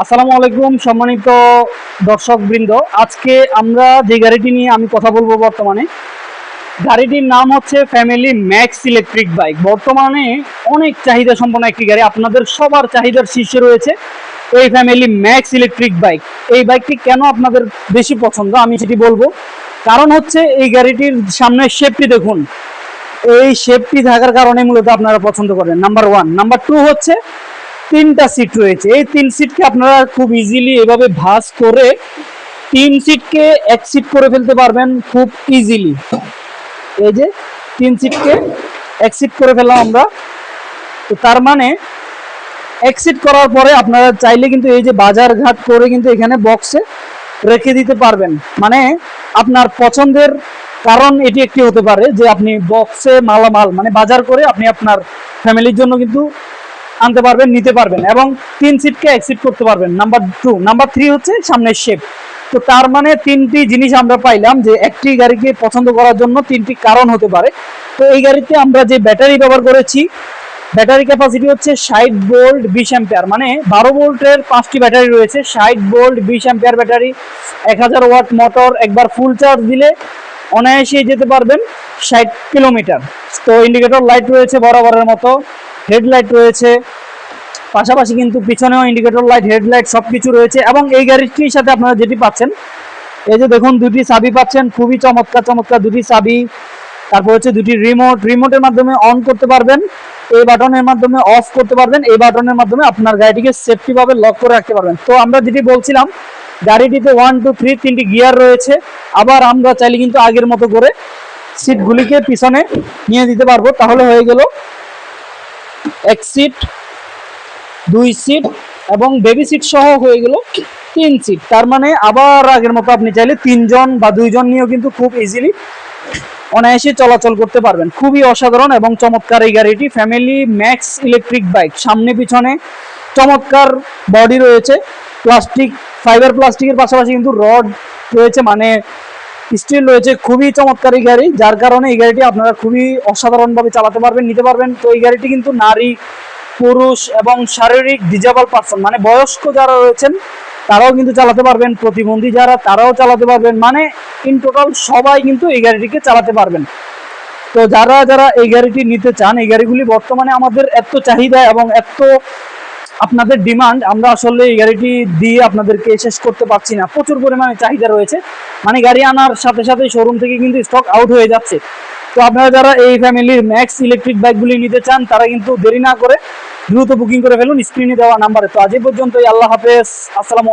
আসসালামু আলাইকুম সম্মানিত দর্শকবৃন্দ। আজকে আমরা যে গাড়িটি নিয়ে আমি কথা বলবো, বর্তমানে গাড়িটির নাম হচ্ছে ফ্যামিলি ম্যাক্স ইলেকট্রিক বাইক। বর্তমানে অনেক চাহিদা সম্পন্ন একটি গাড়ি, আপনাদের সবার চাহিদার শীর্ষে রয়েছে এই ফ্যামিলি ম্যাক্স ইলেকট্রিক বাইক। এই বাইকটি কেন আপনাদের বেশি পছন্দ আমি সেটি বলবো। কারণ হচ্ছে এই গাড়িটির সামনের শেপটি দেখুন, এই শেপটি থাকার কারণে মূলত আপনারা পছন্দ করেন। Number one. নাম্বার টু হচ্ছে তিনটা সিট রয়েছে। এই তিন সিটকে আপনারা খুব ইজিলি এভাবে ভাঁজ করে তিন সিটকে এক সিট করে ফেলতে পারবেন খুব ইজিলি। এই যে তিন সিটকে এক সিট করে ফেললাম আমরা। তো তার মানে এক সিট করার পরে আপনারা চাইলে কিন্তু এই যে বাজার ঘাট করে কিন্তু এখানে বক্সে রেখে দিতে পারবেন। মানে আপনার পছন্দের কারণ এটি একটি হতে পারে যে আপনি বক্সে মালামাল মানে বাজার করে আপনি আপনার ফ্যামিলির জন্য কিন্তু আনতে পারবেন, নিতে পারবেন এবং তিন সিটকে এক সিট করতে পারবেন। Number two. নাম্বার থ্রি হচ্ছে সামনের শেপ। তো তার মানে তিনটি জিনিস আমরা পাইলাম যে একটি গাড়িকে পছন্দ করার জন্য তিনটি কারণ হতে পারে। তো এই গাড়িতে আমরা যে ব্যাটারি ব্যবহার করেছি, ব্যাটারি ক্যাপাসিটি হচ্ছে 60 ভোল্ট 20 অ্যাম্পিয়ার, মানে 12 ভোল্টের 5টি ব্যাটারি রয়েছে। 60 volt 20 ampere battery, 1000 watt motor. একবার ফুল চার্জ দিলে অনায়াসে যেতে পারবেন 60 কিলোমিটার। তো ইন্ডিকেটর লাইট রয়েছে বরাবরের মতো, হেডলাইট রয়েছে, পাশাপাশি কিন্তু পিছনেও ইন্ডিকেটর লাইট, হেডলাইট সবকিছু রয়েছে। এবং এই গাড়িটির সাথে আপনারা যেটি পাচ্ছেন, এই যে দেখুন দুটি চাবি পাচ্ছেন, খুবই চমৎকার চমৎকার দুটি চাবি। তারপর হচ্ছে দুটি রিমোট, রিমোটের মাধ্যমে অন করতে পারবেন, এই বাটনের মাধ্যমে অফ করতে পারবেন, এই বাটনের মাধ্যমে আপনার গাড়িটিকে সেফটি ভাবে লক করে রাখতে পারবেন। তো আমরা যেটি বলছিলাম, গাড়িটিতে 1 2 3 তিনটি গিয়ার রয়েছে। আবার আমরা চাইলে কিন্তু আগের মতো করে সিটগুলিকে পিছনে নিয়ে দিতে পারবো, তাহলে হয়ে গেল এক সিট, দুই সিট এবং বেবি সিট সহ হয়ে গেল তিন সিট। তার মানে আবার আগের মতো আপনি চাইলে তিনজন বা দুইজন নিয়েও কিন্তু খুব ইজিলি অনায়াসে চলাচল করতে পারবেন। খুবই অসাধারণ এবং চমৎকার এই গাড়িটি, ফ্যামিলি ম্যাক্স ইলেকট্রিক বাইক। সামনে পিছনে চমৎকার বডি রয়েছে, প্লাস্টিক, ফাইবার প্লাস্টিকের পাশাপাশি কিন্তু রড রয়েছে, মানে স্টিল রয়েছে। খুবই চমৎকার এই গাড়ি, যার কারণে এই গাড়িটি আপনারা খুবই অসাধারণভাবে চালাতে পারবেন, নিতে পারবেন। তো এই গাড়িটি কিন্তু নারী, পুরুষ এবং শারীরিক ডিজেবল পারসন, মানে বয়স্ক যারা রয়েছেন তারাও কিন্তু চালাতে পারবেন, প্রতিবন্ধী যারা তারাও চালাতে পারবেন, মানে ইন টোটাল সবাই কিন্তু এই গাড়িটিকে চালাতে পারবেন। তো যারা যারা এই গাড়িটি নিতে চান, এই গাড়িগুলি বর্তমানে আমাদের এত চাহিদা এবং এত আপনাদের ডিমান্ড, আমরা আসলে এই গাড়িটি দিয়ে আপনাদেরকে শেষ করতে পারছি না। প্রচুর পরিমাণে চাহিদা রয়েছে, মানে গাড়ি আনার সাথে সাথে শোরুম থেকে কিন্তু স্টক আউট হয়ে যাচ্ছে। তো আপনারা যারা এই ফ্যামিলির ম্যাক্স ইলেকট্রিক বাইকগুলি নিতে চান, তারা কিন্তু দেরি না করে দ্রুত বুকিং করে ফেলুন স্ক্রিনে দেওয়া নাম্বারে। তো আজ পর্যন্তই, আল্লাহ হাফেজ, আসসালামু